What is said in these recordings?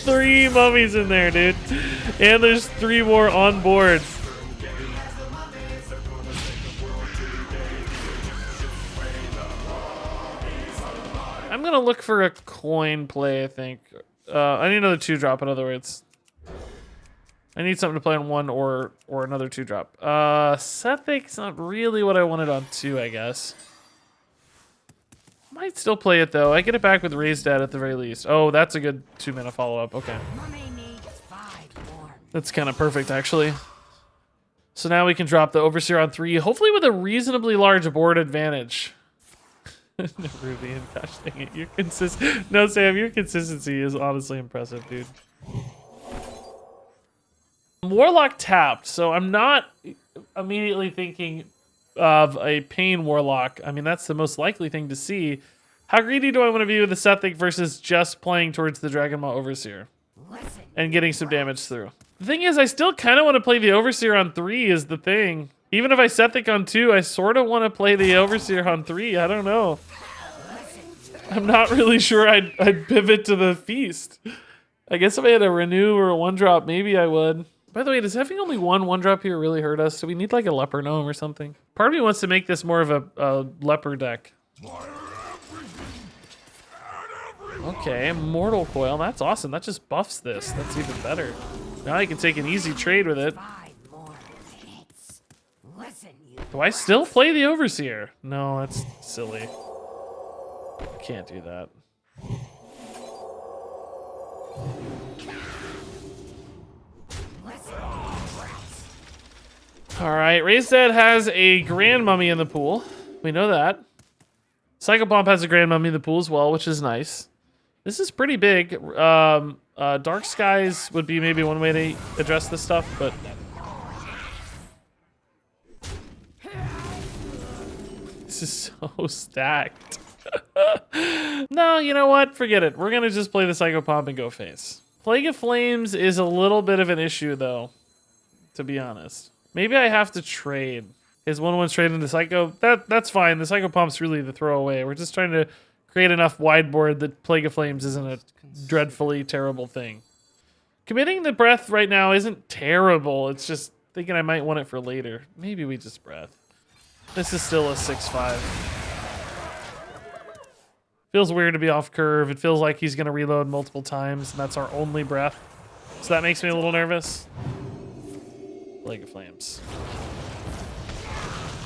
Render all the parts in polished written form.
Three mummies in there, dude. And there's 3 more on board. I'm gonna look for a coin play, I think. I need another 2-drop, in other words. I need something to play on 1 or another 2-drop. Sethic's not really what I wanted on 2, I guess. Might still play it though. I get it back with Raised Dead at the very least. Oh, that's a good 2-mana follow-up. Okay. That's kind of perfect, actually. So now we can drop the Overseer on 3, hopefully with a reasonably large board advantage. Rubian, gosh dang it. Your No, Sam, your consistency is honestly impressive, dude. Warlock tapped, so I'm not immediately thinking of a Pain Warlock. I mean, that's the most likely thing to see. How greedy do I want to be with the Sethic versus just playing towards the Dragonmaw Overseer and getting some damage through? The thing is, I still kind of want to play the Overseer on 3 is the thing. Even if I Sethic on 2, I sort of want to play the Overseer on 3. I don't know. I'm not really sure I'd pivot to the Feast. I guess if I had a Renew or a 1-drop, maybe I would. By the way, does having only 1-drop here really hurt us? Do we need like a Leper Gnome or something? Part of me wants to make this more of a Leper deck. Okay, Mortal Coil. That's awesome. That just buffs this. That's even better. Now I can take an easy trade with it. Do I still play the Overseer? No, that's silly. I can't do that. All right, Raised Dead has a Grand Mummy in the pool. We know that. Psychopomp has a Grand Mummy in the pool as well, which is nice. This is pretty big. Dark Skies would be maybe one way to address this stuff, but... This is so stacked. No, you know what? Forget it. We're going to just play the Psychopomp and go face. Plague of Flames is a little bit of an issue, though, to be honest. Maybe I have to trade. His 1/1 trade into Psycho. That's fine. The Psychopomp's really the throwaway. We're just trying to create enough wide board that Plague of Flames isn't a dreadfully terrible thing. Committing the Breath right now isn't terrible. It's just thinking I might want it for later. Maybe we just Breath. This is still a 6/5. Feels weird to be off curve. It feels like he's going to reload multiple times, and that's our only Breath. So that makes me a little nervous. Plague of Flames.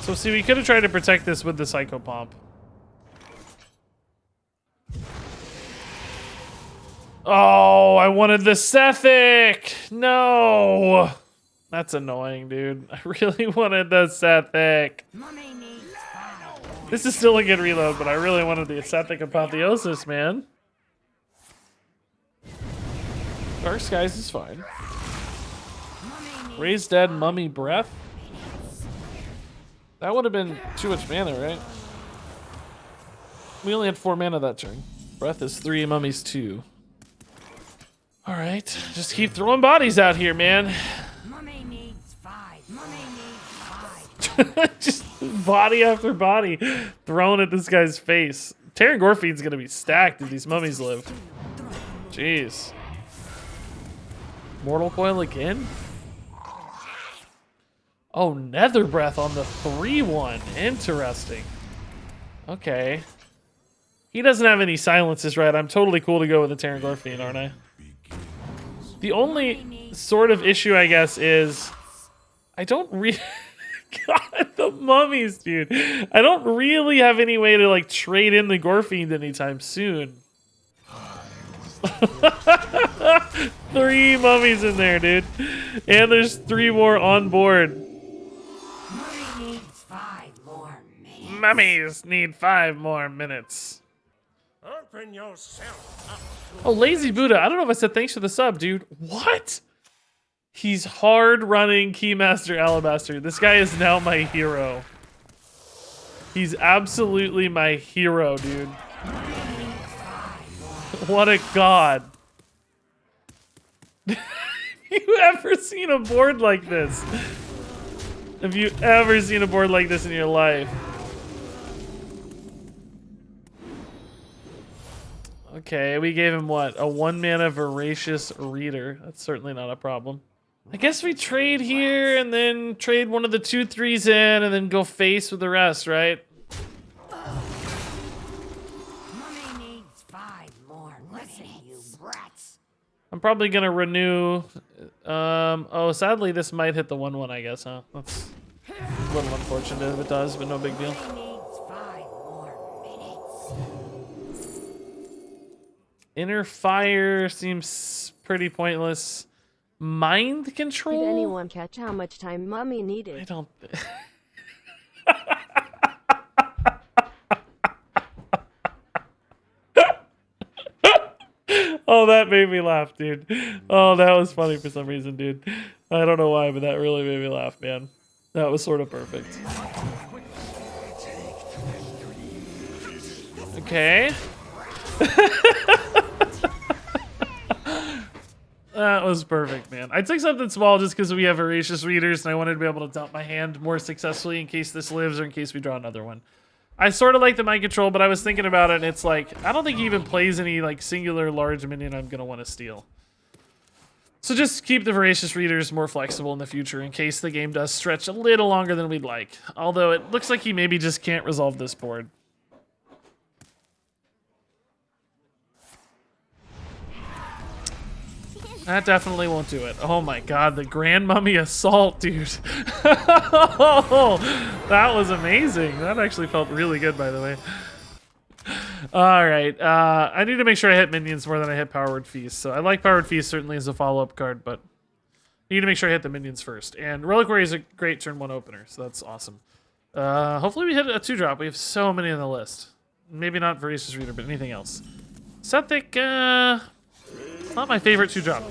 So see, we could have tried to protect this with the Psychopomp. Oh, I wanted the Sethic! No! That's annoying, dude. I really wanted the Sethic. This is still a good reload, but I really wanted the Sethic Apotheosis, man. Dark Skies is fine. Raised Dead, Mummy, Breath. That would have been too much mana, right? We only had 4 mana that turn. Breath is 3, Mummy's 2. All right, just keep throwing bodies out here, man. Mummy needs 5. Mummy needs 5. Just body after body thrown at this guy's face. Terran Gorefiend's gonna be stacked if these mummies live. Jeez. Mortal Coil again? Oh, Nether Breath on the 3/1. Interesting. Okay. He doesn't have any silences, right? I'm totally cool to go with the Terran Gorefiend, aren't I? The only sort of issue, I guess, is I don't really... God, the mummies, dude. I don't really have any way to, like, trade in the Gorefiend anytime soon. 3 mummies in there, dude. And there's 3 more on board. Mummies need 5 more minutes. Open yourself up. Oh, Lazy Buddha. I don't know if I said thanks for the sub, dude. What? He's hard running Keymaster Alabaster. This guy is now my hero. He's absolutely my hero, dude. What a god. Have you ever seen a board like this? Have you ever seen a board like this in your life? Okay, we gave him what? A 1-mana Voracious Reader. That's certainly not a problem. I guess we trade here and then trade one of the 2/3s in and then go face with the rest, right? Mummy needs 5 more. Listen, you brats. I'm probably gonna renew. Oh, sadly, this might hit the 1/1, I guess, huh? That's a little unfortunate if it does, but no big deal. Mummy needs 5 more minutes. Inner Fire seems pretty pointless. Mind Control? Did anyone catch how much time Mummy needed? I don't. Oh, that made me laugh, dude. Oh, that was funny for some reason, dude. I don't know why, but that really made me laugh, man. That was sort of perfect. Okay. That was perfect, man. I took something small just because we have Voracious Readers and I wanted to be able to dump my hand more successfully in case this lives or in case we draw another one. I sort of like the Mind Control, but I was thinking about it and it's like, I don't think he even plays any like singular large minion I'm going to want to steal. So just keep the Voracious Readers more flexible in the future in case the game does stretch a little longer than we'd like. Although it looks like he maybe just can't resolve this board. That definitely won't do it. Oh my god, the Grand Mummy Assault, dude. That was amazing. That actually felt really good, by the way. Alright, I need to make sure I hit minions more than I hit Power Word Feast. So I like Power Word Feast certainly as a follow-up card, but I need to make sure I hit the minions first. And Reliquary is a great turn 1 opener, so that's awesome. Hopefully we hit a 2-drop. We have so many on the list. Maybe not Voracious Reader, but anything else. Sethic, not my favorite 2-drop.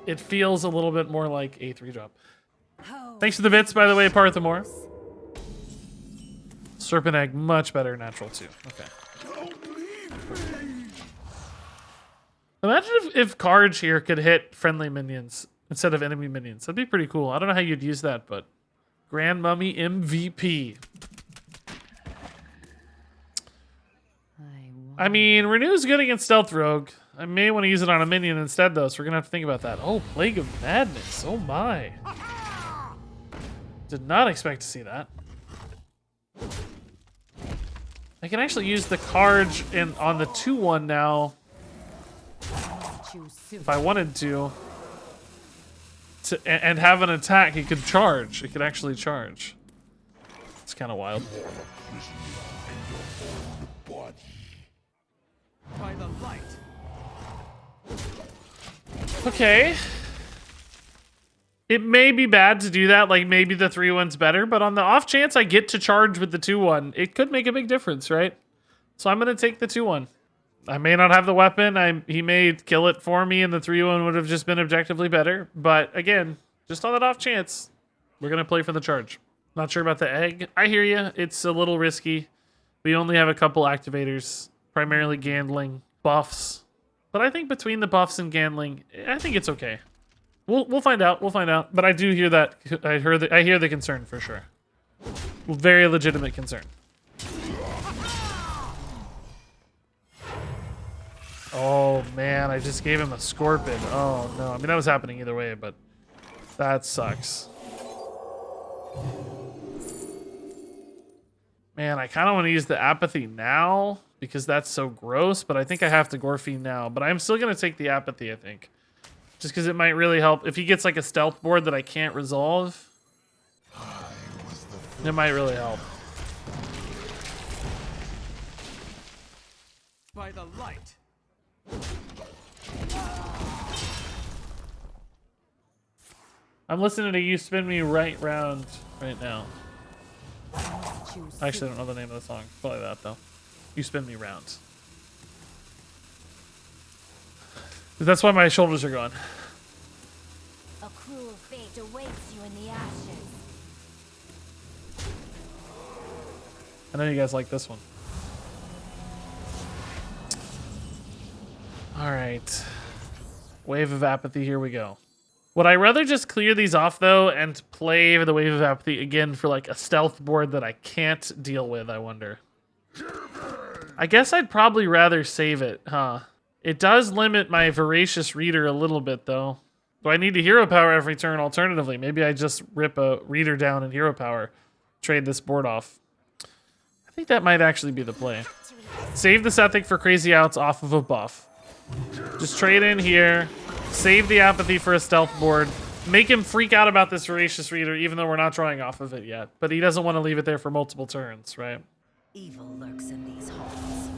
It feels a little bit more like a 3-drop. Thanks for the bits, by the way, Parthamore. Serpent Egg, much better natural too. Okay. Imagine if Karj here could hit friendly minions instead of enemy minions. That'd be pretty cool. I don't know how you'd use that, but Grand Mummy MVP. I mean, Renew's good against Stealth Rogue. I may want to use it on a minion instead, though, so we're going to have to think about that. Oh, Plague of Madness. Oh, my. Did not expect to see that. I can actually use the Karj on the 2/1 now. If I wanted to. And have an attack, it could charge. It could actually charge. It's kind of wild. By the light. Okay. It may be bad to do that, like maybe the 3/1's better, but on the off chance I get to charge with the 2/1, it could make a big difference, right? So I'm going to take the 2/1. I may not have the weapon, he may kill it for me and the 3/1 would have just been objectively better, but again, just on that off chance, we're going to play for the charge. Not sure about the egg. I hear you. It's a little risky. We only have a couple activators, primarily Gandling, buffs. But I think between the buffs and Gandling, I think it's okay. We'll find out. We'll find out. But I do hear that. I hear the concern for sure. Very legitimate concern. Oh man, I just gave him a Scorpion. Oh no. I mean that was happening either way, but that sucks. Man, I kind of want to use the Apathy now because that's so gross, but I think I have to Gorefiend now. But I'm still going to take the Apathy, I think. Just because it might really help. If he gets like a stealth board that I can't resolve, it might really help. By the light. I'm listening to You Spin Me Right Round right now. I actually don't know the name of the song. Probably that though. You Spin Me Round. That's why my shoulders are going. A cruel fate awaits you in the ashes. I know you guys like this one. All right. Wave of Apathy, here we go. Would I rather just clear these off, though, and play the Wave of Apathy again for, like, a stealth board that I can't deal with, I wonder? I guess I'd probably rather save it, huh? It does limit my Voracious Reader a little bit, though. Do I need to hero power every turn alternatively? Maybe I just rip a Reader down and hero power. Trade this board off. I think that might actually be the play. Save the Sethic for crazy outs off of a buff. Just trade in here. Save the Apathy for a stealth board. Make him freak out about this Voracious Reader, even though we're not drawing off of it yet. But he doesn't want to leave it there for multiple turns, right? Evil lurks in these halls.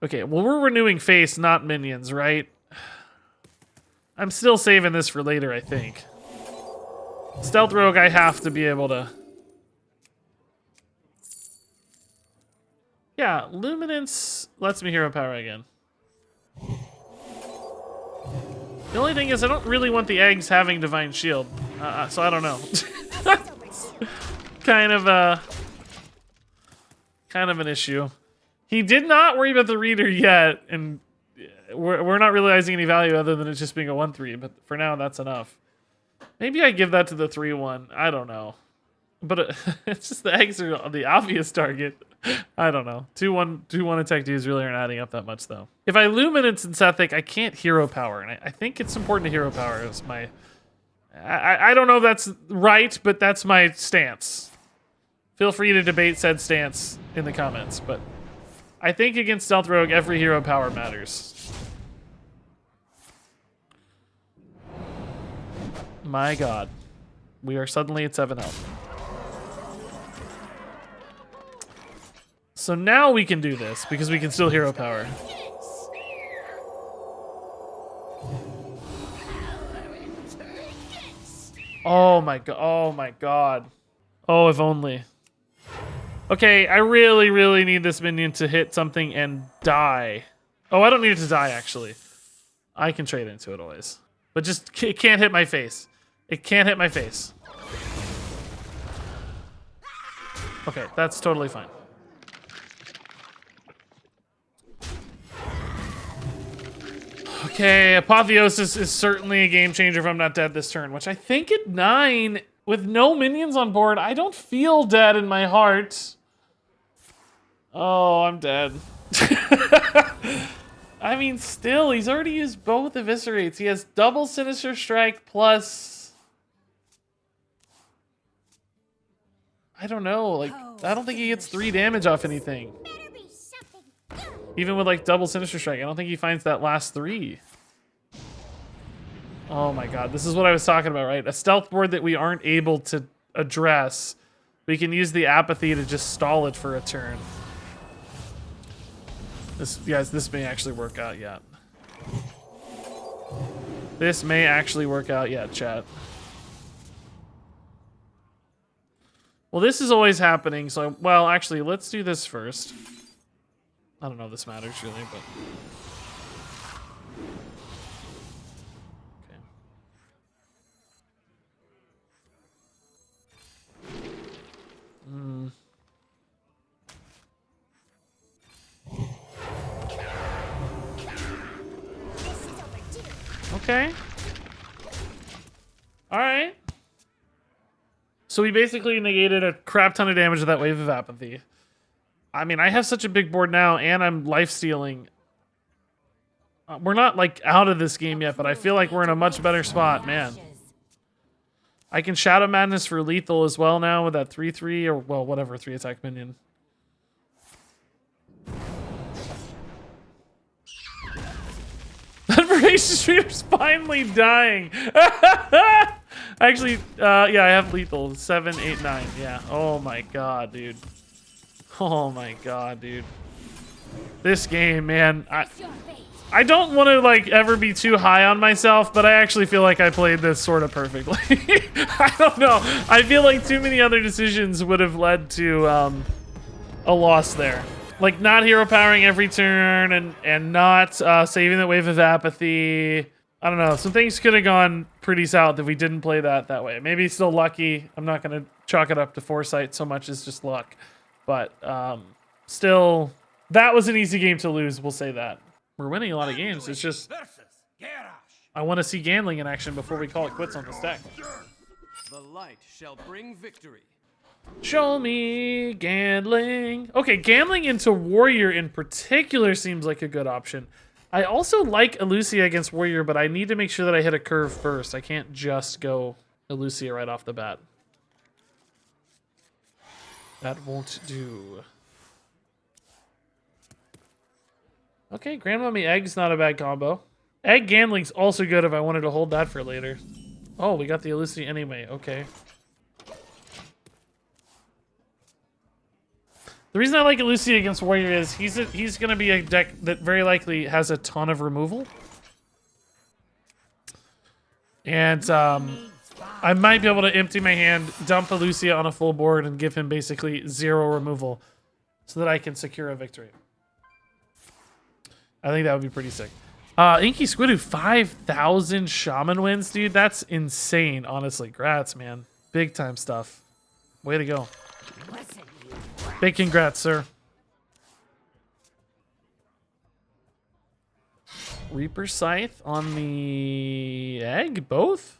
Okay, well, we're renewing face, not minions, right? I'm still saving this for later, I think. Stealth Rogue, I have to be able to... Yeah, Luminance lets me hero power again. The only thing is I don't really want the eggs having Divine Shield, so I don't know. kind of an issue. He did not worry about the Reader yet, and we're not realizing any value other than it just being a 1/3, but for now that's enough. Maybe I give that to the 3/1. I don't know. But it's just the eggs are the obvious target. I don't know. 2/1 attack dudes really aren't adding up that much, though. If I Luminance and Sethic, I can't hero power, and I think it's important to hero power as my... I don't know if that's right, but that's my stance. Feel free to debate said stance in the comments, but I think against Stealth Rogue, every hero power matters. My god. We are suddenly at 7 health. So now we can do this, because we can still hero power. Oh my god. Oh my god. Oh, if only. Okay, I really, really need this minion to hit something and die. Oh, I don't need it to die, actually. I can trade into it always. But just, it can't hit my face. It can't hit my face. Okay, that's totally fine. Okay, Apotheosis is certainly a game changer if I'm not dead this turn, which I think at 9, with no minions on board, I don't feel dead in my heart. Oh, I'm dead. I mean, still, he's already used both Eviscerates. He has double Sinister Strike plus... I don't know, like, I don't think he gets 3 damage off anything. Even with, like, double Sinister Strike, I don't think he finds that last 3. Oh my god, this is what I was talking about, right? A stealth board that we aren't able to address. We can use the Apathy to just stall it for a turn. This may actually work out yet. This may actually work out yet, chat. Well, this is always happening, so... Well, actually, let's do this first. I don't know if this matters, really, but... Okay. Alright. So we basically negated a crap ton of damage with that Wave of Apathy. I mean, I have such a big board now, and I'm life-stealing. We're not, like, out of this game yet, but I feel like we're in a much better spot, man. I can Shadow Madness for lethal as well now with that 3/3, or, well, whatever, 3-attack minion. That Voracious Reader's finally dying. Actually, yeah, I have lethal. 7, 8, 9. Yeah. Oh my god, dude. Oh my god, dude. This game, man. I don't want to, like, ever be too high on myself, but I actually feel like I played this sort of perfectly. I don't know. I feel like too many other decisions would have led to a loss there. Like, not hero powering every turn and not saving the Wave of Apathy. I don't know. Some things could have gone pretty south if we didn't play that way. Maybe still lucky. I'm not going to chalk it up to foresight so much as just luck. But still, that was an easy game to lose. We'll say that. We're winning a lot of games. It's just I want to see Gandling in action before we call it quits on this deck. The light shall bring victory. Show me Gandling. Okay, Gandling into Warrior in particular seems like a good option. I also like Elucia against Warrior, but I need to make sure that I hit a curve first. I can't just go Elucia right off the bat. That won't do. Okay, Grandmommy Egg's not a bad combo. Egg Gandling's also good if I wanted to hold that for later. Oh, we got the Elucia anyway. Okay. The reason I like Elucia against Warrior is he's going to be a deck that very likely has a ton of removal. And I might be able to empty my hand, dump Elucia on a full board, and give him basically 0 removal so that I can secure a victory. I think that would be pretty sick. Inky Squidoo, 5,000 Shaman wins, dude. That's insane, honestly. Grats, man. Big time stuff. Way to go. Listen, you Big congrats, sir. Reaper Scythe on the egg? Both?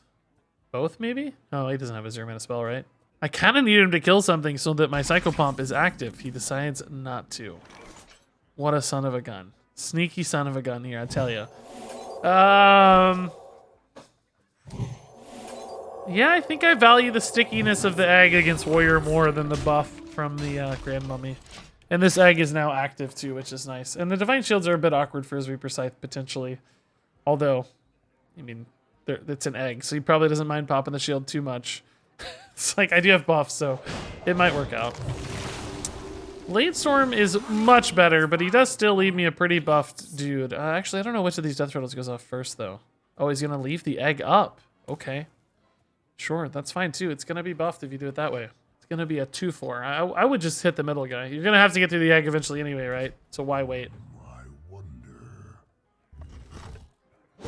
Both, maybe? Oh, he doesn't have a 0-mana spell, right? I kind of need him to kill something so that my Psychopomp is active. He decides not to. What a son of a gun. Sneaky son of a gun here, I tell you. Yeah, I think I value the stickiness of the egg against Warrior more than the buff from the Grandmummy. And this egg is now active too, which is nice. And the Divine Shields are a bit awkward for his Reaper Scythe, potentially. Although, I mean, it's an egg, so he probably doesn't mind popping the shield too much. It's like, I do have buffs, so it might work out. Blade Storm is much better, but he does still leave me a pretty buffed dude. Actually, I don't know which of these Deathrattles goes off first, though. Oh, he's going to leave the egg up. Okay. Sure, that's fine, too. It's going to be buffed if you do it that way. It's going to be a 2-4. I would just hit the middle guy. You're going to have to get through the egg eventually anyway, right? So why wait? I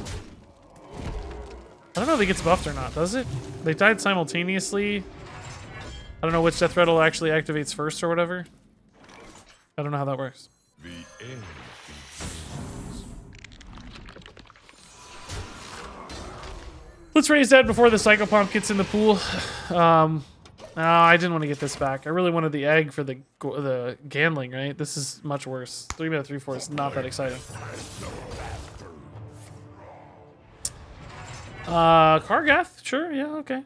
don't know if he gets buffed or not, does it? They died simultaneously. I don't know which Deathrattle actually activates first or whatever. I don't know how that works. Let's raise that before the Psychopomp gets in the pool. No, I didn't want to get this back. I really wanted the egg for the Gandling, right? This is much worse. 3-mana 3/4 is not that exciting. Kargath, sure, yeah, okay.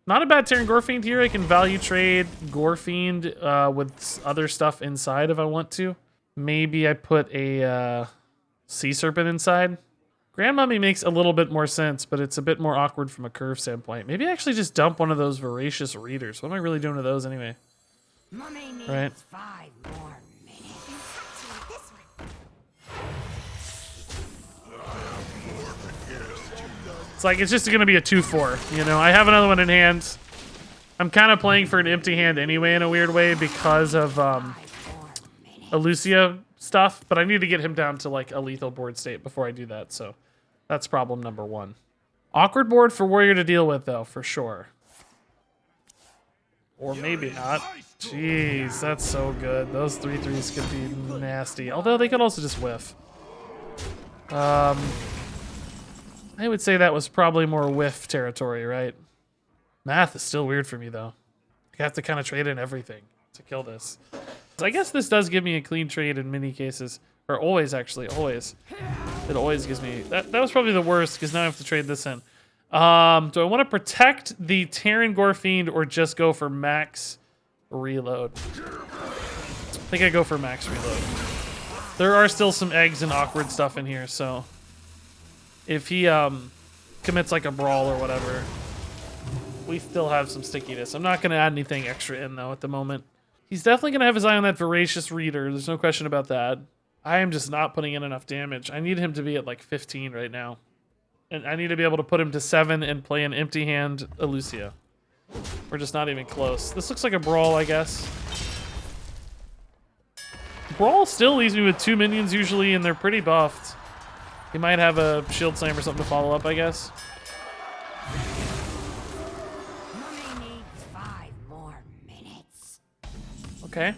Not a bad Terran Gorefiend here. I can value trade Gorefiend with other stuff inside if I want to. Maybe I put a Sea Serpent inside. Grandmummy makes a little bit more sense, but it's a bit more awkward from a curve standpoint. Maybe I actually just dump one of those Voracious Readers. What am I really doing to those anyway? Mummy needs Right. 5 more minutes. It's like, it's just going to be a 2-4. You know, I have another one in hand. I'm kind of playing for an empty hand anyway in a weird way because of Elucia stuff, but I need to get him down to like a lethal board state before I do that, so that's problem number 1. Awkward board for Warrior to deal with, though, for sure. Or maybe not. Jeez, that's so good. Those 3/3s could be nasty, although they could also just whiff. I would say that was probably more whiff territory, right? Math is still weird for me, though. I have to kind of trade in everything to kill this. So I guess this does give me a clean trade in many cases. Or always, actually. Always. It always gives me... That was probably the worst, because now I have to trade this in. Do I want to protect the Terran Gorefiend or just go for max reload? I think I go for max reload. There are still some eggs and awkward stuff in here, so... If he commits like a brawl or whatever, we still have some stickiness. I'm not going to add anything extra in, though, at the moment. He's definitely going to have his eye on that Voracious Reader. There's no question about that. I am just not putting in enough damage. I need him to be at like 15 right now. And I need to be able to put him to 7 and play an empty hand Elucia. We're just not even close. This looks like a brawl, I guess. Brawl still leaves me with 2 minions usually, and they're pretty buffed. He might have a Shield Slam or something to follow up, I guess. Mummy needs 5 more minutes. Okay.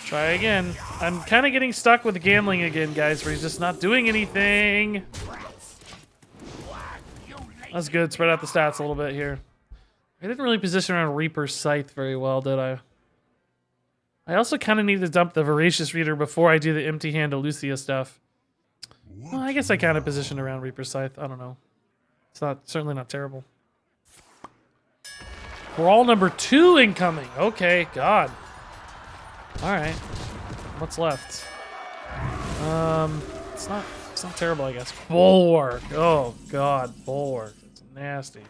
Try again. I'm kind of getting stuck with Gandling again, guys, where he's just not doing anything. That's good. Spread out the stats a little bit here. I didn't really position around Reaper's Scythe very well, did I? I also kind of need to dump the Voracious Reader before I do the Empty Hand Lucia stuff. Well, I guess I kind of positioned around Reaper's Scythe. I don't know. It's certainly not terrible. We're all number 2 incoming. Okay, God. All right. What's left? It's not terrible, I guess. Bulwark. Oh God, Bulwark. It's nasty.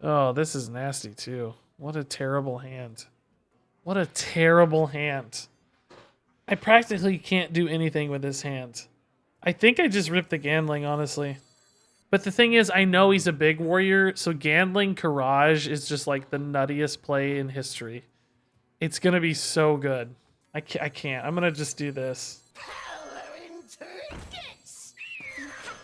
Oh, this is nasty too. What a terrible hand. What a terrible hand. I practically can't do anything with this hand. I think I just ripped the Gandling, honestly. But the thing is, I know he's a big warrior, so Gandling Courage is just like the nuttiest play in history. It's gonna be so good. I can't. I'm gonna just do this.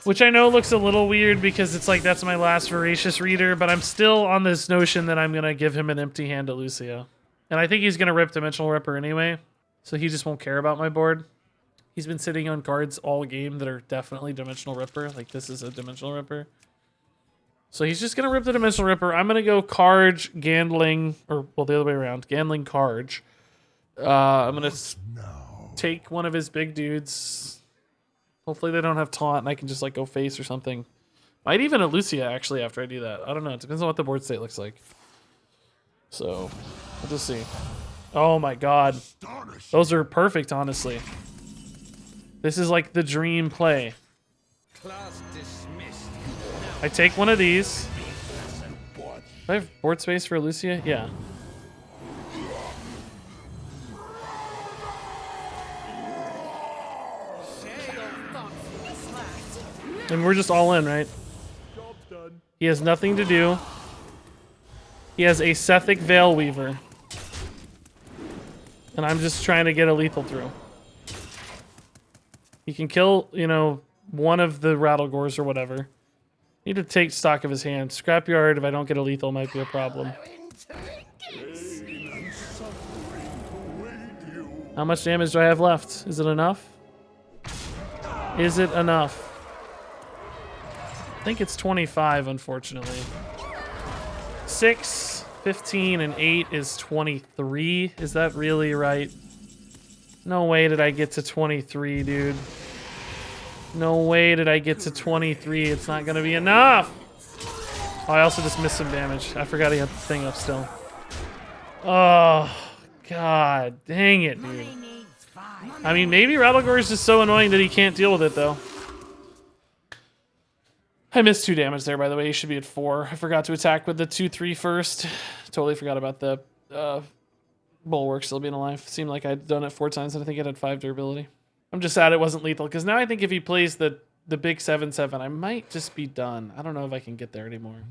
Which I know looks a little weird because it's like that's my last Voracious Reader, but I'm still on this notion that I'm gonna give him an Empty Hand to Lucio. And I think he's gonna rip Dimensional Ripper anyway, so he just won't care about my board. He's been sitting on cards all game that are definitely Dimensional Ripper. Like this is a Dimensional Ripper. So he's just gonna rip the Dimensional Ripper. I'm gonna go Carge, Gandling, or well the other way around, Gandling Carge. I'm gonna take one of his big dudes. Hopefully they don't have taunt and I can just like go face or something. Might even a Lucia actually after I do that. I don't know. It depends on what the board state looks like. So we'll just see. Oh my God. Those are perfect, honestly. This is like the dream play. I take one of these. Do I have board space for Lucia? Yeah. And we're just all in, right? He has nothing to do. He has a Sethic Veil Weaver. And I'm just trying to get a lethal through. He can kill, you know, one of the Rattlegores or whatever. Need to take stock of his hand. Scrapyard, if I don't get a lethal, might be a problem. How much damage do I have left? Is it enough? Is it enough? I think it's 25, unfortunately. 6, 15, and 8 is 23. Is that really right? No way did I get to 23, dude. No way did I get to 23. It's not going to be enough. Oh, I also just missed some damage. I forgot he had the thing up still. Oh, God. Dang it, dude. I mean, maybe Rattlegore is just so annoying that he can't deal with it, though. I missed 2 damage there, by the way. He should be at 4. I forgot to attack with the 2-3 first. Totally forgot about the Bulwark still being alive. Seemed like I'd done it 4 times, and I think it had 5 durability. I'm just sad it wasn't lethal, because now I think if he plays the big 7/7, I might just be done. I don't know if I can get there anymore.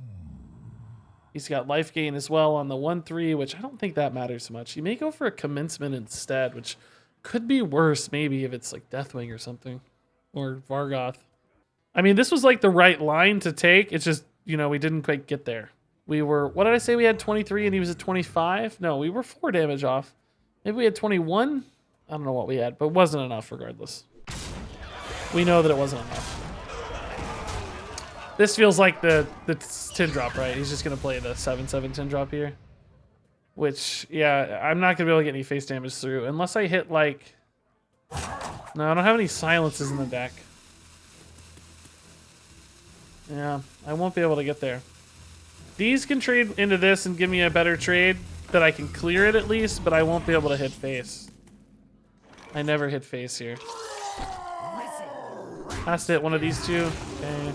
He's got life gain as well on the 1-3, which I don't think that matters much. He may go for a Commencement instead, which could be worse maybe if it's like Deathwing or something. Or Vargoth. I mean, this was like the right line to take. It's just, you know, we didn't quite get there. We were, what did I say? We had 23 and he was at 25? No, we were 4 damage off. Maybe we had 21? I don't know what we had, but it wasn't enough regardless. We know that it wasn't enough. This feels like the 10 drop, right? He's just going to play the 7/7 10 drop here. Which, yeah, I'm not going to be able to get any face damage through. Unless I hit like... No, I don't have any silences in the deck. Yeah, I won't be able to get there. These can trade into this and give me a better trade that I can clear it at least, but I won't be able to hit face. I never hit face here. Has to hit one of these two. Okay.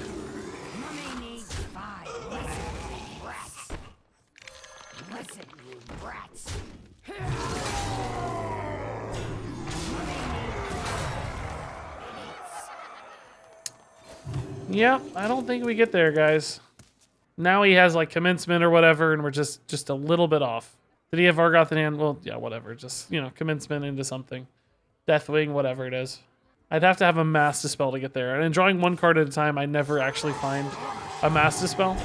Yep, I don't think we get there, guys. Now he has like Commencement or whatever, and we're just a little bit off. Did he have Vargoth in hand? Well, yeah, whatever. Just, you know, Commencement into something. Deathwing, whatever it is. I'd have to have a Mass Dispel to get there. And in drawing 1 card at a time, I never actually find a Mass Dispel.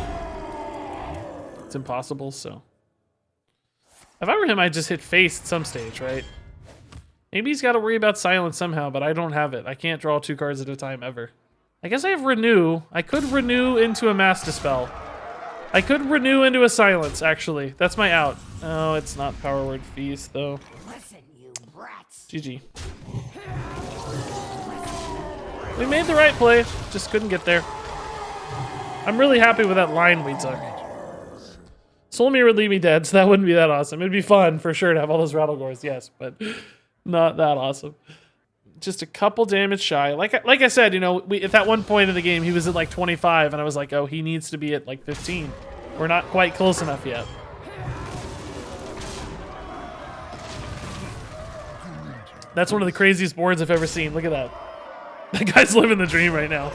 It's impossible, so. If I were him, I'd just hit face at some stage, right? Maybe he's got to worry about silence somehow, but I don't have it. I can't draw 2 cards at a time ever. I guess I have Renew. I could Renew into a Mass Dispel. I could Renew into a Silence, actually. That's my out. Oh, it's not Power Word Feast, though. Listen, you brats. GG. We made the right play, just couldn't get there. I'm really happy with that line we took. Solmir would leave me dead, so that wouldn't be that awesome. It'd be fun, for sure, to have all those Rattlegores, yes, but not that awesome. Just a couple damage shy. Like I said, you know, at that one point in the game, he was at like 25, and I was like, oh, he needs to be at like 15. We're not quite close enough yet. That's one of the craziest boards I've ever seen. Look at that. That guy's living the dream right now.